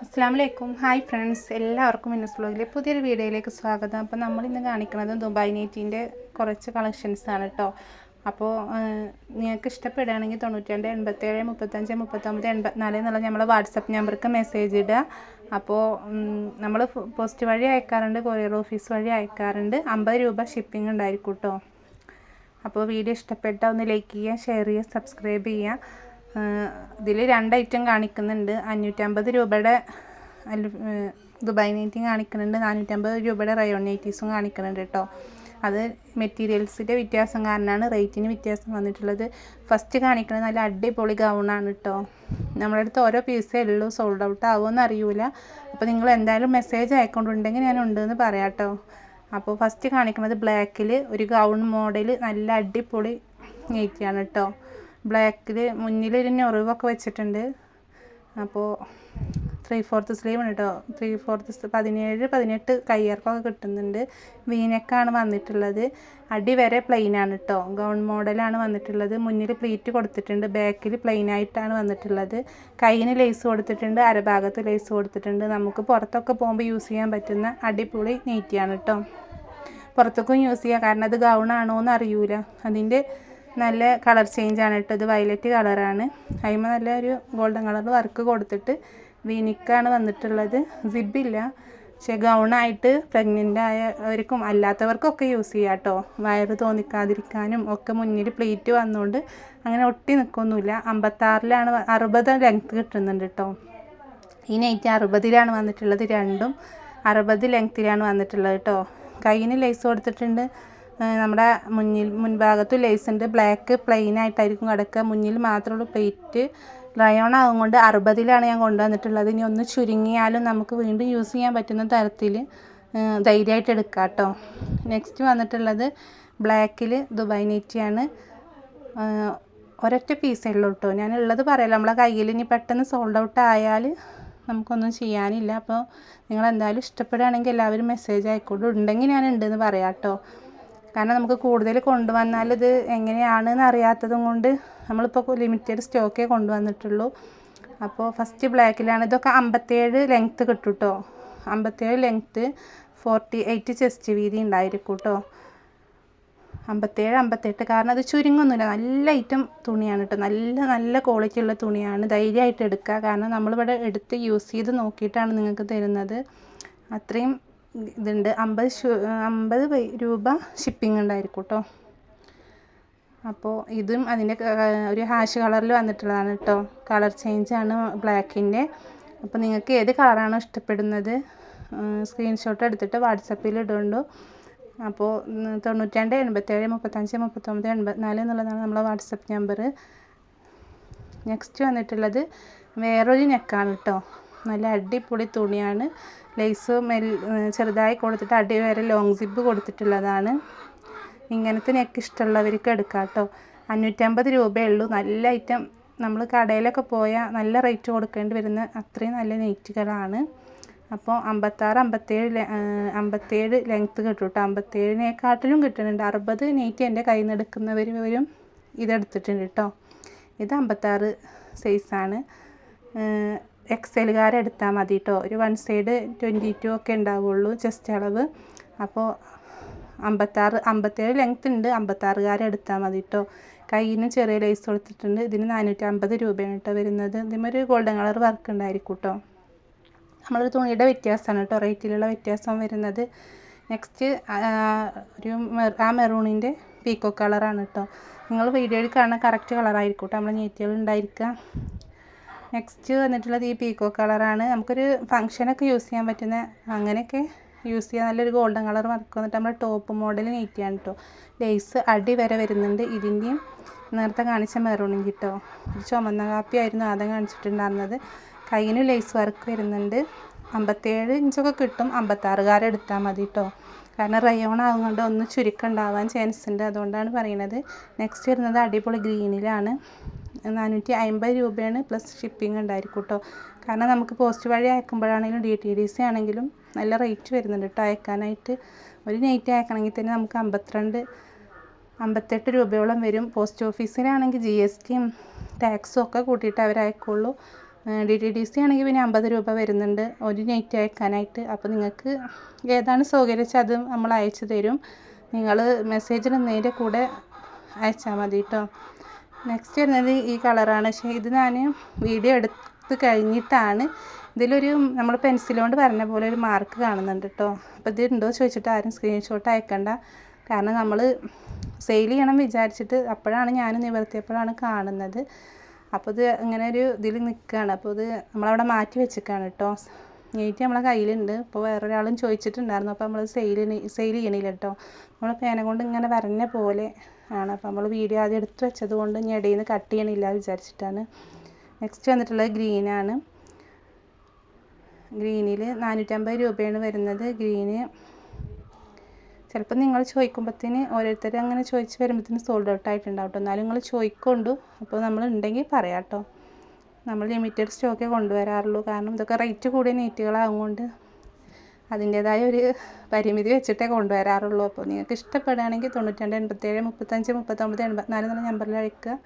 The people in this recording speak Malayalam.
അസ്സലാമലൈക്കും. ഹായ് ഫ്രണ്ട്സ്, എല്ലാവർക്കും മിന്നസ് വ്ലോഗിലെ പുതിയൊരു വീഡിയോയിലേക്ക് സ്വാഗതം. അപ്പോൾ നമ്മളിന്ന് കാണിക്കുന്നത് ദുബായ് നൈറ്റിൻ്റെ കുറച്ച് കളക്ഷൻസാണ് കേട്ടോ. അപ്പോൾ നിങ്ങൾക്ക് ഇഷ്ടപ്പെടുകയാണെങ്കിൽ 92 87 35 39 84 എന്നുള്ള നമ്മളെ വാട്സപ്പ് നമ്പർക്ക് മെസ്സേജ് ഇടുക. അപ്പോൾ നമ്മൾ പോസ്റ്റ് വഴി അയക്കാറുണ്ട്, കൊറിയർ ഓഫീസ് വഴി അയക്കാറുണ്ട്. 50 രൂപ ഷിപ്പിംഗ് ഉണ്ടായിരിക്കും കേട്ടോ. അപ്പോൾ വീഡിയോ ഇഷ്ടപ്പെട്ടാൽ ഒന്ന് ലൈക്ക് ചെയ്യുക, ഷെയർ ചെയ്യുക, സബ്സ്ക്രൈബ് ചെയ്യുക. ഇതിൽ 2 ഐറ്റം കാണിക്കുന്നുണ്ട്. 550 രൂപയുടെ ദുബായ് നൈറ്റിയും കാണിക്കുന്നുണ്ട്, 450 രൂപയുടെ റയോൺ നൈറ്റീസും കാണിക്കുന്നുണ്ട് കേട്ടോ. അത് മെറ്റീരിയൽസിൻ്റെ വ്യത്യാസം കാരണമാണ് റേറ്റിന് വ്യത്യാസം വന്നിട്ടുള്ളത്. ഫസ്റ്റ് കാണിക്കുന്നത് നല്ല അടിപൊളി ഗൗണാണ് കേട്ടോ. നമ്മുടെ അടുത്ത് ഓരോ പീസേ ഉള്ളൂ, സോൾഡ് ഔട്ട് ആവുമെന്ന് അറിയില്ല. അപ്പോൾ നിങ്ങൾ എന്തായാലും മെസ്സേജ് അയക്കൊണ്ടുണ്ടെങ്കിൽ ഞാൻ ഉണ്ടെന്ന് പറയാം കേട്ടോ. അപ്പോൾ ഫസ്റ്റ് കാണിക്കുന്നത് ബ്ലാക്കിൽ ഒരു ഗൗൺ മോഡൽ നല്ല അടിപൊളി നൈറ്റിയാണ് കേട്ടോ. ബ്ലാക്കിൽ മുന്നിലൊരു ഞൊറിവൊക്കെ വെച്ചിട്ടുണ്ട്. അപ്പോൾ 3/4 സ്ലീവ് കേട്ടോ. 3/4 17 18 കയ്യിറക്കൊക്കെ കിട്ടുന്നുണ്ട്. വീനെക്കാണ് വന്നിട്ടുള്ളത്. അടി വരെ പ്ലെയിനാണ് കേട്ടോ. ഗൗൺ മോഡലാണ് വന്നിട്ടുള്ളത്. മുന്നിൽ പ്ലീറ്റ് കൊടുത്തിട്ടുണ്ട്, ബാക്കിൽ പ്ലെയിനായിട്ടാണ് വന്നിട്ടുള്ളത്. കയ്യിന് ലേസ് കൊടുത്തിട്ടുണ്ട്, അരഭാഗത്ത് ലേസ് കൊടുത്തിട്ടുണ്ട്. നമുക്ക് പുറത്തൊക്കെ പോകുമ്പോൾ യൂസ് ചെയ്യാൻ പറ്റുന്ന അടിപൊളി നൈറ്റിയാണ് കേട്ടോ. പുറത്തേക്കും യൂസ് ചെയ്യാം, കാരണം അത് ഗൗണാണോ എന്ന് അറിയൂല. അതിൻ്റെ നല്ല കളർ ചേഞ്ചാണ് കേട്ടോ. ഇത് വയലറ്റ് കളറാണ്. അതിന് നല്ല ഒരു ഗോൾഡൻ കളർ വർക്ക് കൊടുത്തിട്ട് വീനിക്കാണ് വന്നിട്ടുള്ളത്. സിബില്ല, പക്ഷേ ഗൗണായിട്ട് പ്രഗ്നൻ്റ് ആയവർക്കും അല്ലാത്തവർക്കൊക്കെ യൂസ് ചെയ്യാം കേട്ടോ. വയറ് തോന്നിക്കാതിരിക്കാനും ഒക്കെ മുന്നിൽ പ്ലേറ്റ് വന്നുകൊണ്ട് അങ്ങനെ ഒട്ടി നിൽക്കൊന്നുമില്ല. 56-ലാണ് 60 ലെങ്ത്ത് കിട്ടുന്നുണ്ട് കേട്ടോ. ഈ നൈറ്റ് 60-ലാണ് വന്നിട്ടുള്ളത്. രണ്ടും 60 ലെങ്ത്തിലാണ് വന്നിട്ടുള്ളത് കേട്ടോ. കയ്യിന് ലേസ് കൊടുത്തിട്ടുണ്ട്. നമ്മുടെ മുൻഭാഗത്ത് ലേസ് ഉണ്ട്. ബ്ലാക്ക് പ്ലെയിൻ ആയിട്ടായിരിക്കും കിടക്കുക. മുന്നിൽ മാത്രമുള്ള പ്ലേറ്റ് റയോൺ ആകുകൊണ്ട് 60-ലാണ് ഞാൻ കൊണ്ടുവന്നിട്ടുള്ളത്. ഇനി ഒന്ന് ചുരുങ്ങിയാലും നമുക്ക് വീണ്ടും യൂസ് ചെയ്യാൻ പറ്റുന്ന തരത്തിൽ ധൈര്യമായിട്ട് എടുക്കാം കേട്ടോ. നെക്സ്റ്റ് വന്നിട്ടുള്ളത് ബ്ലാക്കിൽ ദുബായ് നൈറ്റിയാണ്. ഒരൊറ്റ പീസേ ഉള്ളൂ കേട്ടോ. ഞാൻ ഉള്ളത് പറയാലോ. നമ്മളെ കയ്യിൽ ഇനി പെട്ടെന്ന് സോൾഡ് ഔട്ട് ആയാൽ നമുക്കൊന്നും ചെയ്യാനില്ല. അപ്പോൾ നിങ്ങൾ എന്തായാലും ഇഷ്ടപ്പെടുകയാണെങ്കിൽ എല്ലാവരും മെസ്സേജ് ആയിക്കോളൂ. ഉണ്ടെങ്കിൽ ഞാൻ ഉണ്ടെന്ന് പറയാം കേട്ടോ. കാരണം നമുക്ക് കൂടുതൽ കൊണ്ടുവന്നാൽ ഇത് എങ്ങനെയാണെന്ന് അറിയാത്തതും കൊണ്ട് നമ്മളിപ്പോൾ ലിമിറ്റഡ് സ്റ്റോക്കേ കൊണ്ടുവന്നിട്ടുള്ളൂ. അപ്പോൾ ഫസ്റ്റ് ബ്ലാക്കിലാണ്. ഇതൊക്കെ 57 ലെങ്ത്ത് കിട്ടും കേട്ടോ. 57 ലെങ്ത്ത്, 48 ചെസ്റ്റ് വീതി ഉണ്ടായിരിക്കും കേട്ടോ. 57 58, കാരണം അത് ചുരുങ്ങൊന്നുമില്ല. നല്ല ഐറ്റം തുണിയാണ് കേട്ടോ. നല്ല ക്വാളിറ്റി ഉള്ള തുണിയാണ്. ധൈര്യമായിട്ട് എടുക്കുക, കാരണം നമ്മളിവിടെ എടുത്ത് യൂസ് ചെയ്ത് നോക്കിയിട്ടാണ് നിങ്ങൾക്ക് തരുന്നത്. അത്രയും ഇതുണ്ട്. 50 രൂപ ഷിപ്പിംഗ് ഉണ്ടായിരിക്കും കേട്ടോ. അപ്പോൾ ഇതും അതിൻ്റെ ഒരു ഹാഷ് കളറിൽ വന്നിട്ടുള്ളതാണ് കേട്ടോ. കളർ ചേഞ്ചാണ് ബ്ലാക്കിൻ്റെ. അപ്പോൾ നിങ്ങൾക്ക് ഏത് കളറാണോ ഇഷ്ടപ്പെടുന്നത് സ്ക്രീൻഷോട്ട് എടുത്തിട്ട് വാട്സപ്പിൽ ഇടുന്നുണ്ടോ. അപ്പോൾ 92 87 35 39 84 എന്നുള്ളതാണ് നമ്മളെ വാട്സപ്പ് നമ്പർ. നെക്സ്റ്റ് വന്നിട്ടുള്ളത് വേറൊരു നെക്കാണ് കേട്ടോ. നല്ല അടിപൊളി തുണിയാണ്. ലേസ് ചെറുതായി കൊടുത്തിട്ട് അടി വരെ ലോങ് സിബ് കൊടുത്തിട്ടുള്ളതാണ്. ഇങ്ങനത്തെ നെക്ക് ഇഷ്ടമുള്ളവർക്ക് എടുക്കാം കേട്ടോ. 550 രൂപയേ ഉള്ളൂ. നല്ല ഐറ്റം. നമ്മൾ കടയിലൊക്കെ പോയാൽ നല്ല റേറ്റ് കൊടുക്കേണ്ടി വരുന്ന അത്രയും നല്ല നെറ്റുകളാണ്. അപ്പോൾ 56 57 ലെങ്ത്ത് കിട്ടും കേട്ടോ. 57-നേക്കാട്ടിലും കിട്ടുന്നുണ്ട്. 60 നെറ്റ് എൻ്റെ കയ്യിൽ നിന്ന് എടുക്കുന്നവരും ഇതെടുത്തിട്ടുണ്ട് കേട്ടോ. ഇത് 56 സൈസാണ്. എക്സലുകാരെടുത്താൽ മതി കേട്ടോ. ഒരു 1 സൈഡ് 22 ഒക്കെ ഉണ്ടാവുള്ളൂ ചെസ്റ്റ് അളവ്. അപ്പോൾ 57 ലെങ്ത്ത് ഉണ്ട്. 56-കാരെടുത്താൽ മതി കേട്ടോ. കയ്യിന് ചെറിയ ലേസ് കൊടുത്തിട്ടുണ്ട്. ഇതിന് 450 രൂപയാണ് കേട്ടോ വരുന്നത്. ഇതിമൊരു ഗോൾഡൻ കളർ വർക്ക് ഉണ്ടായിരിക്കും കേട്ടോ. നമ്മളൊരു തുണിയുടെ വ്യത്യാസമാണ് കേട്ടോ റേറ്റിലുള്ള വ്യത്യാസം വരുന്നത്. നെക്സ്റ്റ് ഒരു മെറൂണിൻ്റെ പീക്കോ കളറാണ് കേട്ടോ. നിങ്ങൾ വീഡിയോയിൽ കാണുന്ന കറക്റ്റ് കളറായിരിക്കും കേട്ടോ നമ്മളെ നെറ്റുകൾ ഉണ്ടായിരിക്കുക. നെക്സ്റ്റ് വന്നിട്ടുള്ളത് ഈ പീക്കോ കളറാണ്. നമുക്കൊരു ഫങ്ഷനൊക്കെ യൂസ് ചെയ്യാൻ പറ്റുന്ന, അങ്ങനെയൊക്കെ യൂസ് ചെയ്യാൻ നല്ലൊരു ഗോൾഡൻ കളർ വർക്ക് വന്നിട്ട് നമ്മുടെ ടോപ്പ് മോഡൽ നെറ്റിയാണ് കേട്ടോ. ലേസ് അടി വരെ വരുന്നുണ്ട്. ഇതിൻ്റെയും നേരത്തെ കാണിച്ച മെറൂണിൻ്റെ കേട്ടോ. ഒരു ചുമന്ന കാപ്പിയായിരുന്നു ആദ്യം കാണിച്ചിട്ടുണ്ടായിരുന്നത്. കയ്യിന് ലേസ് വർക്ക് വരുന്നുണ്ട്. 57 ഇഞ്ചൊക്കെ കിട്ടും. 56-കാരെടുത്താൽ മതി കേട്ടോ. കാരണം റയോൺ ആകുകൊണ്ട് ഒന്ന് ചുരുക്കം ഉണ്ടാവാൻ ചാൻസ് ഉണ്ട്, അതുകൊണ്ടാണ് പറയുന്നത്. നെക്സ്റ്റ് വരുന്നത് അടിപൊളി ഗ്രീനിലാണ്. 450 രൂപയാണ് പ്ലസ് ഷിപ്പിംഗ് ഉണ്ടായിരിക്കും കേട്ടോ. കാരണം നമുക്ക് പോസ്റ്റ് വഴി അയക്കുമ്പോഴാണെങ്കിലും DTDC ആണെങ്കിലും നല്ല റേറ്റ് വരുന്നുണ്ട് കേട്ടോ അയക്കാനായിട്ട്. ഒരു നൈറ്റ് അയക്കണമെങ്കിൽ തന്നെ നമുക്ക് 58 രൂപയോളം വരും. പോസ്റ്റ് ഓഫീസിലാണെങ്കിൽ GSTയും ടാക്സും ഒക്കെ കൂട്ടിയിട്ട് അവർ അയക്കുള്ളൂ. DTDC ആണെങ്കിൽ പിന്നെ 50 രൂപ വരുന്നുണ്ട് ഒരു നൈറ്റ് അയക്കാനായിട്ട്. അപ്പോൾ നിങ്ങൾക്ക് ഏതാണ് സൗകര്യം വെച്ചാൽ അത് നമ്മൾ അയച്ചു തരും. നിങ്ങൾ മെസ്സേജ് ഇടുന്നതിൻ്റെ കൂടെ അയച്ചാൽ മതി കേട്ടോ. നെക്സ്റ്റ് വരുന്നത് ഈ കളറാണ്. പക്ഷേ ഇത് ഞാൻ വീഡിയോ എടുത്ത് കഴിഞ്ഞിട്ടാണ്. ഇതിലൊരു നമ്മൾ പെൻസിൽ കൊണ്ട് പറഞ്ഞ പോലെ ഒരു മാർക്ക് കാണുന്നുണ്ട് കേട്ടോ. അപ്പോൾ ഇത് ഉണ്ടോ ചോദിച്ചിട്ട് ആരും സ്ക്രീൻഷോട്ട് അയക്കണ്ട. കാരണം നമ്മൾ സെയിൽ ചെയ്യണം വിചാരിച്ചിട്ട് അപ്പോഴാണ് ഞാൻ നിവർത്തിയപ്പോഴാണ് കാണുന്നത്. അപ്പോൾ ഇത് ഇങ്ങനെ ഒരു ഇതിൽ നിൽക്കുകയാണ്. അപ്പോൾ ഇത് നമ്മളവിടെ മാറ്റി വെച്ചിരിക്കുകയാണ് കേട്ടോ. നെയ്റ്റ് നമ്മളെ കയ്യിലുണ്ട്. അപ്പോൾ വേറൊരാളും ചോദിച്ചിട്ടുണ്ടായിരുന്നു. അപ്പോൾ നമ്മൾ സെയിൽ ചെയ്യണില്ല കേട്ടോ. നമ്മൾ പേന കൊണ്ട് ഇങ്ങനെ വരഞ്ഞ പോലെ ആണ്. അപ്പോൾ നമ്മൾ വീഡിയോ ആദ്യം എടുത്ത് വെച്ചത് കൊണ്ട് ഇനി ഇടയിൽ നിന്ന് കട്ട് ചെയ്യണില്ല വിചാരിച്ചിട്ടാണ്. നെക്സ്റ്റ് വന്നിട്ടുള്ളത് ഗ്രീനാണ്. ഗ്രീനിൽ 450 രൂപയാണ് വരുന്നത്. ഗ്രീന് ചിലപ്പോൾ നിങ്ങൾ ചോദിക്കുമ്പോഴത്തേന് ഓരോരുത്തർ അങ്ങനെ ചോദിച്ച് വരുമ്പോഴത്തേന് സോൾഡ് ഔട്ട് ആയിട്ടുണ്ടാവും കേട്ടോ. എന്നാലും നിങ്ങൾ ചോദിക്കൊണ്ടു. അപ്പോൾ നമ്മൾ ഉണ്ടെങ്കിൽ പറയാം കേട്ടോ. നമ്മൾ ലിമിറ്റഡ് സ്റ്റോക്കേ കൊണ്ടുവരാറുള്ളൂ. കാരണം ഇതൊക്കെ റേറ്റ് കൂടിയ നെറ്റുകളാകുകൊണ്ട് അതിൻ്റേതായ ഒരു പരിമിതി വെച്ചിട്ടേ കൊണ്ടുവരാറുള്ളൂ. അപ്പോൾ നിങ്ങൾക്ക് ഇഷ്ടപ്പെടുകയാണെങ്കിൽ 92 87 35 39 84 എന്നുള്ള നമ്പറിൽ അയക്കുക.